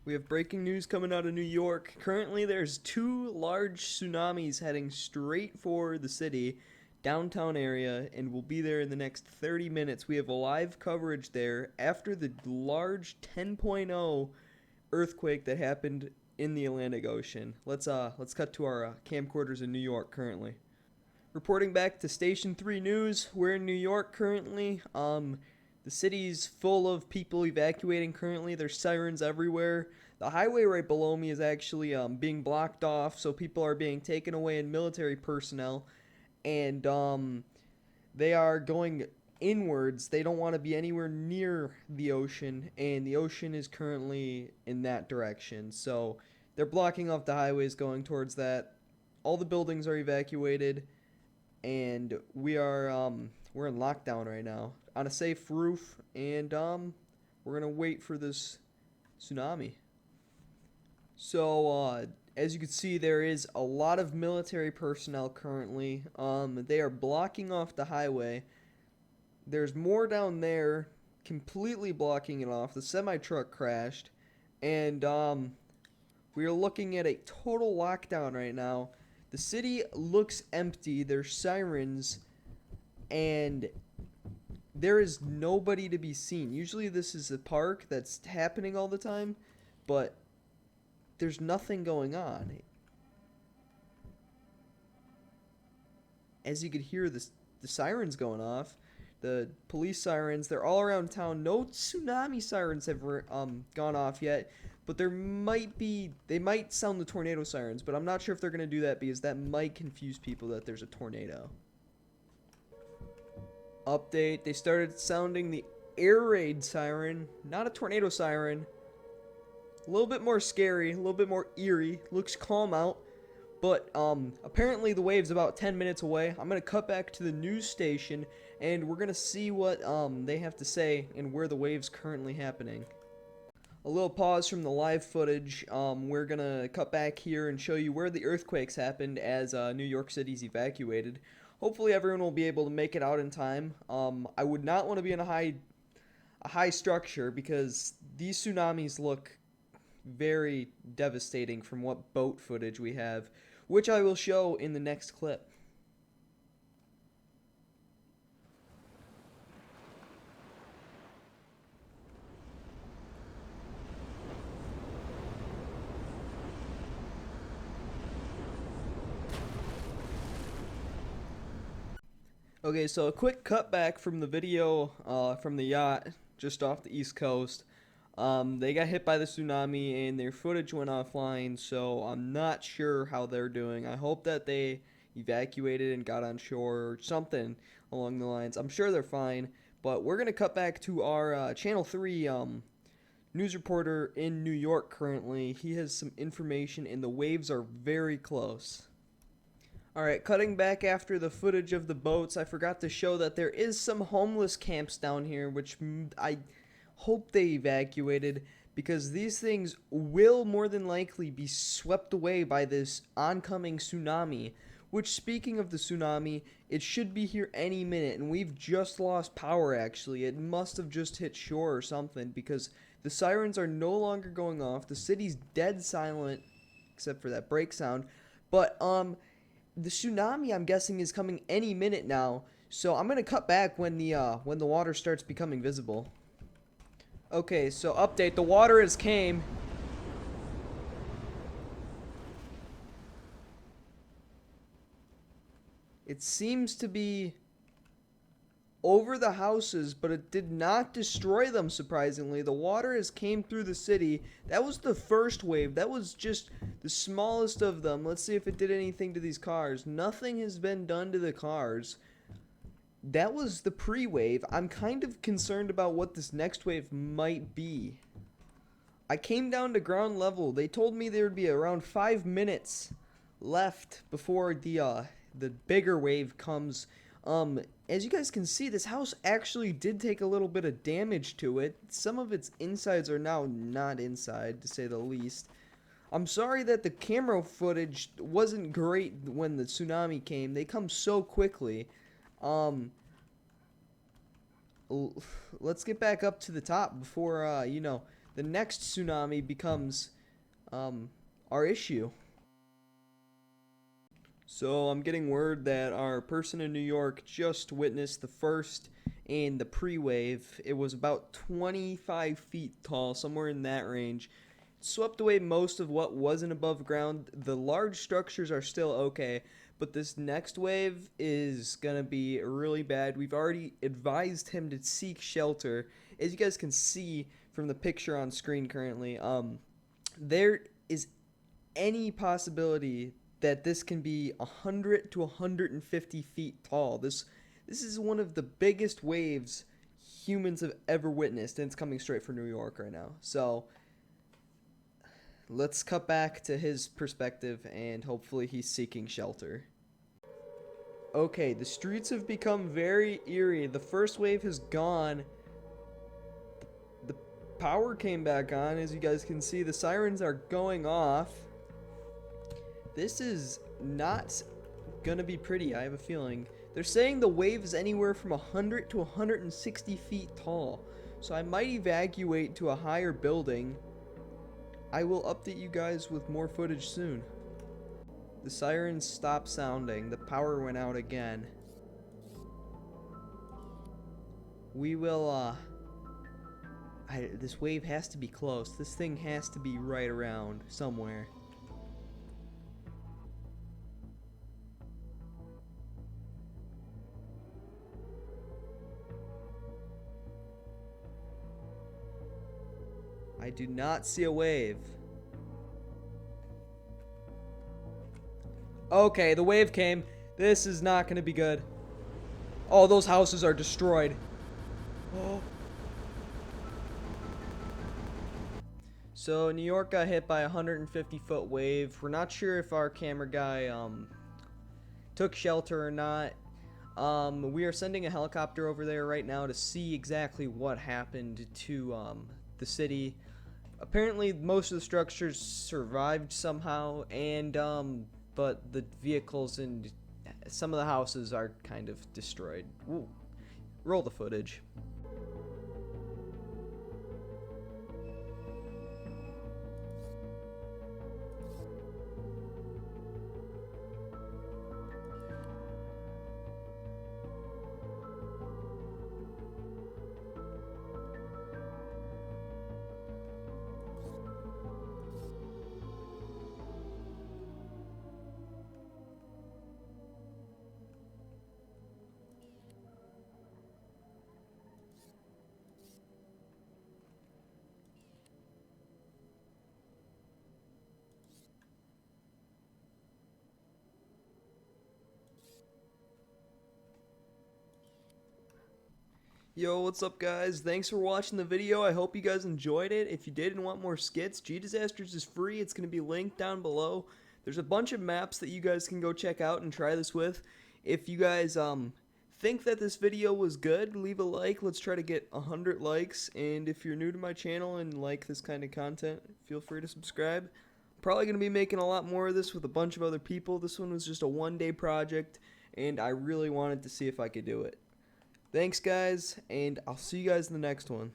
We have breaking news coming out of New York. Currently, there's two large tsunamis heading straight for the city, downtown area, and will be there in the next 30 minutes. We have live coverage there after the large 10.0 earthquake that happened in the Atlantic Ocean. Let's cut to our camcorders in New York currently. Reporting back to Station 3 News, we're in New York currently. The city's full of people evacuating currently. There's sirens everywhere. The highway right below me is actually being blocked off, so people are being taken away in military personnel, and they are going inwards. They don't want to be anywhere near the ocean, and the ocean is currently in that direction. So they're blocking off the highways going towards that. All the buildings are evacuated, and we're in lockdown right now on a safe roof, and we're gonna wait for this tsunami. So as you can see, there is a lot of military personnel currently. They are blocking off the highway. There's more down there, completely blocking it off. The semi truck crashed, and we are looking at a total lockdown right now. The city looks empty. There's sirens, and there is nobody to be seen. Usually this is a park that's happening all the time, but there's nothing going on. As you could hear, the sirens going off, the police sirens, they're all around town. No tsunami sirens have gone off yet, but they might sound the tornado sirens, but I'm not sure if they're going to do that because that might confuse people that there's a tornado. Update, they started sounding the air raid siren, not a tornado siren. A little bit more scary, a little bit more eerie, looks calm out, but apparently the wave's about 10 minutes away. I'm going to cut back to the news station, and we're going to see what they have to say and where the wave's currently happening. A little pause from the live footage. We're going to cut back here and show you where the earthquakes happened as New York City's evacuated. Hopefully everyone will be able to make it out in time. I would not want to be in a high structure because these tsunamis look very devastating from what boat footage we have, which I will show in the next clip. Okay, so a quick cutback from the video from the yacht just off the East Coast. They got hit by the tsunami and their footage went offline, so I'm not sure how they're doing. I hope that they evacuated and got on shore or something along the lines. I'm sure they're fine, but we're going to cut back to our Channel 3 news reporter in New York currently. He has some information, and the waves are very close. Alright, cutting back after the footage of the boats, I forgot to show that there is some homeless camps down here, which I hope they evacuated, because these things will more than likely be swept away by this oncoming tsunami, which, speaking of the tsunami, it should be here any minute, and we've just lost power actually. It must have just hit shore or something, because the sirens are no longer going off. The city's dead silent, except for that brake sound, but the tsunami, I'm guessing, is coming any minute now, so I'm gonna cut back when the water starts becoming visible. Okay, so update, the water has came. It seems to be over the houses, but it did not destroy them, surprisingly. The water has came through the city. That was the first wave. That was just the smallest of them. Let's see if it did anything to these cars. Nothing has been done to the cars. That was the pre-wave. I'm kind of concerned about what this next wave might be. I came down to ground level. They told me there would be around 5 minutes left before the bigger wave comes. As you guys can see, this house actually did take a little bit of damage to it. Some of its insides are now not inside, to say the least. I'm sorry that the camera footage wasn't great when the tsunami came. They come so quickly. Let's get back up to the top before, the next tsunami becomes our issue. So I'm getting word that our person in New York just witnessed the first and the pre-wave. It was about 25 feet tall, somewhere in that range. It swept away most of what wasn't above ground. The large structures are still okay, but this next wave is gonna be really bad. We've already advised him to seek shelter. As you guys can see from the picture on screen currently, there is any possibility that this can be 100 to 150 feet tall. This is one of the biggest waves humans have ever witnessed, and it's coming straight for New York right now. So let's cut back to his perspective, and hopefully he's seeking shelter. Okay, the streets have become very eerie. The first wave has gone. The power came back on, as you guys can see. The sirens are going off. This is not gonna be pretty, I have a feeling. They're saying the wave is anywhere from 100 to 160 feet tall. So I might evacuate to a higher building. I will update you guys with more footage soon. The sirens stopped sounding. The power went out again. We will, this wave has to be close. This thing has to be right around somewhere. I do not see a wave. Okay, the wave came. This is not going to be good. Oh, those houses are destroyed. Oh. So, New York got hit by a 150-foot wave. We're not sure if our camera guy took shelter or not. We are sending a helicopter over there right now to see exactly what happened to the city. Apparently, most of the structures survived somehow, and but the vehicles and some of the houses are kind of destroyed. Ooh. Roll the footage. Yo, what's up guys? Thanks for watching the video. I hope you guys enjoyed it. If you did and want more skits, G-Disasters is free. It's going to be linked down below. There's a bunch of maps that you guys can go check out and try this with. If you guys think that this video was good, leave a like. Let's try to get 100 likes. And if you're new to my channel and like this kind of content, feel free to subscribe. I'm probably going to be making a lot more of this with a bunch of other people. This one was just a one-day project, and I really wanted to see if I could do it. Thanks, guys, and I'll see you guys in the next one.